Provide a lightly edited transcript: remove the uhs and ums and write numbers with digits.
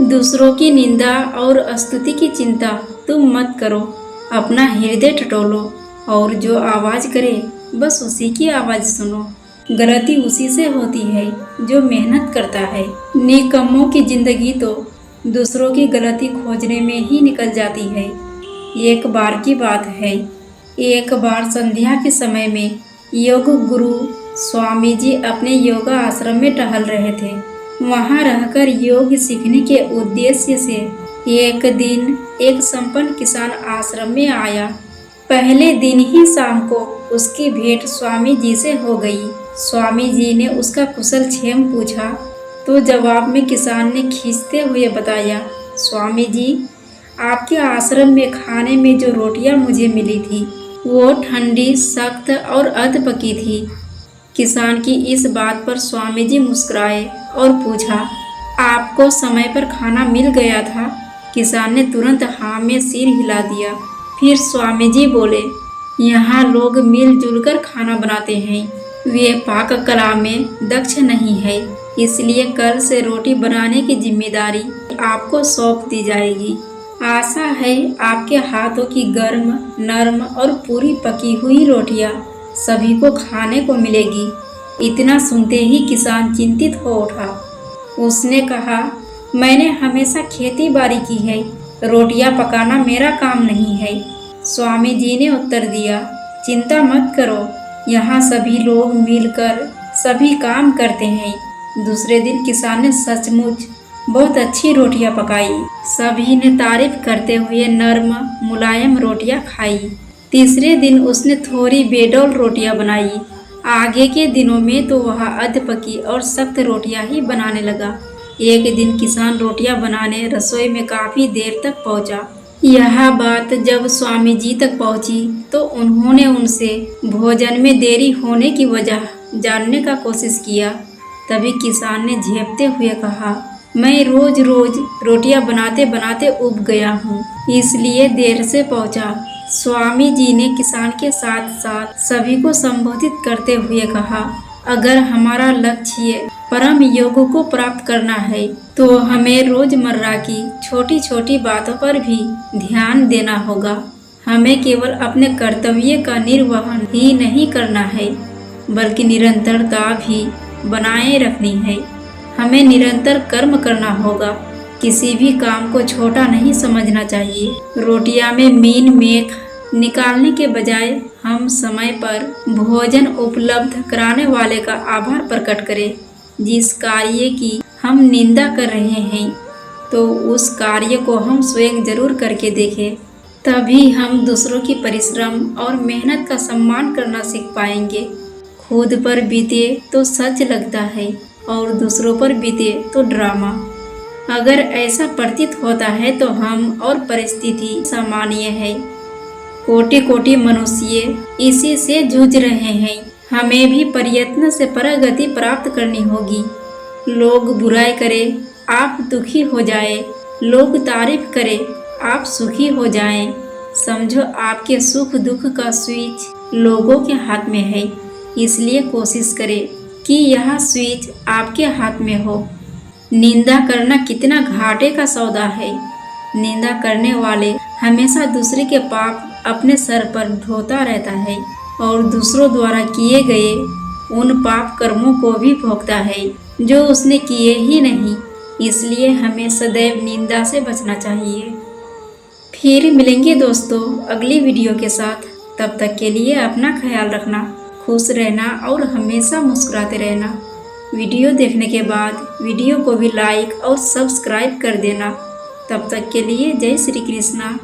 दूसरों की निंदा और स्तुति की चिंता तुम मत करो। अपना हृदय टटोलो और जो आवाज़ करे बस उसी की आवाज़ सुनो। गलती उसी से होती है जो मेहनत करता है। निकम्मों की जिंदगी तो दूसरों की गलती खोजने में ही निकल जाती है। एक बार की बात है, एक बार संध्या के समय में योग गुरु स्वामी जी अपने योगा आश्रम में टहल रहे थे। वहां रहकर योग सीखने के उद्देश्य से एक दिन एक संपन्न किसान आश्रम में आया। पहले दिन ही शाम को उसकी भेंट स्वामी जी से हो गई। स्वामी जी ने उसका कुशल क्षेम पूछा तो जवाब में किसान ने खींचते हुए बताया, स्वामी जी, आपके आश्रम में खाने में जो रोटियां मुझे मिली थी वो ठंडी, सख्त और अध पकी थी। किसान की इस बात पर स्वामी जी मुस्कुराए और पूछा, आपको समय पर खाना मिल गया था? किसान ने तुरंत हाँ में सिर हिला दिया। फिर स्वामी जी बोले, यहाँ लोग मिलजुल कर खाना बनाते हैं। वे पाक कला में दक्ष नहीं है, इसलिए कल से रोटी बनाने की जिम्मेदारी आपको सौंप दी जाएगी। आशा है आपके हाथों की गर्म, नरम और पूरी पकी हुई रोटियां सभी को खाने को मिलेगी। इतना सुनते ही किसान चिंतित हो उठा। उसने कहा, मैंने हमेशा खेती बाड़ी की है, रोटियां पकाना मेरा काम नहीं है। स्वामी जी ने उत्तर दिया, चिंता मत करो, यहाँ सभी लोग मिलकर सभी काम करते हैं। दूसरे दिन किसान ने सचमुच बहुत अच्छी रोटियां पकाई। सभी ने तारीफ करते हुए नरम मुलायम रोटियां खाई। तीसरे दिन उसने थोड़ी बेडौल रोटियां बनाई। आगे के दिनों में तो वह अध पकी और सख्त रोटियां ही बनाने लगा। एक दिन किसान रोटियां बनाने रसोई में काफी देर तक पहुंचा। यह बात जब स्वामी जी तक पहुंची तो उन्होंने उनसे भोजन में देरी होने की वजह जानने का कोशिश किया। तभी किसान ने झेपते हुए कहा, मैं रोज रोज रोटियां बनाते बनाते उब गया हूँ, इसलिए देर से पहुँचा। स्वामी जी ने किसान के साथ साथ सभी को संबोधित करते हुए कहा, अगर हमारा लक्ष्य परम योग को प्राप्त करना है तो हमें रोजमर्रा की छोटी छोटी बातों पर भी ध्यान देना होगा। हमें केवल अपने कर्तव्य का निर्वहन ही नहीं करना है, बल्कि निरंतरता भी बनाए रखनी है। हमें निरंतर कर्म करना होगा, किसी भी काम को छोटा नहीं समझना चाहिए। रोटियां में मीन मेख निकालने के बजाय हम समय पर भोजन उपलब्ध कराने वाले का आभार प्रकट करें। जिस कार्य की हम निंदा कर रहे हैं तो उस कार्य को हम स्वयं जरूर करके देखें, तभी हम दूसरों की परिश्रम और मेहनत का सम्मान करना सीख पाएंगे। खुद पर बीते तो सच लगता है और दूसरों पर बीते तो ड्रामा। अगर ऐसा प्रतीत होता है तो हम और परिस्थिति सामान्य है। कोटि कोटि मनुष्य इसी से जूझ रहे हैं। हमें भी प्रयत्न से प्रगति प्राप्त करनी होगी। लोग बुराई करें, आप दुखी हो जाए, लोग तारीफ करें, आप सुखी हो जाएं। समझो आपके सुख दुख का स्विच लोगों के हाथ में है, इसलिए कोशिश करें कि यह स्विच आपके हाथ में हो। निंदा करना कितना घाटे का सौदा है। निंदा करने वाले हमेशा दूसरे के पाप अपने सर पर ढोता रहता है और दूसरों द्वारा किए गए उन पाप कर्मों को भी भोगता है जो उसने किए ही नहीं। इसलिए हमें सदैव निंदा से बचना चाहिए। फिर मिलेंगे दोस्तों अगली वीडियो के साथ। तब तक के लिए अपना ख्याल रखना, खुश रहना और हमेशा मुस्कुराते रहना। वीडियो देखने के बाद वीडियो को भी लाइक और सब्सक्राइब कर देना। तब तक के लिए जय श्री कृष्णा।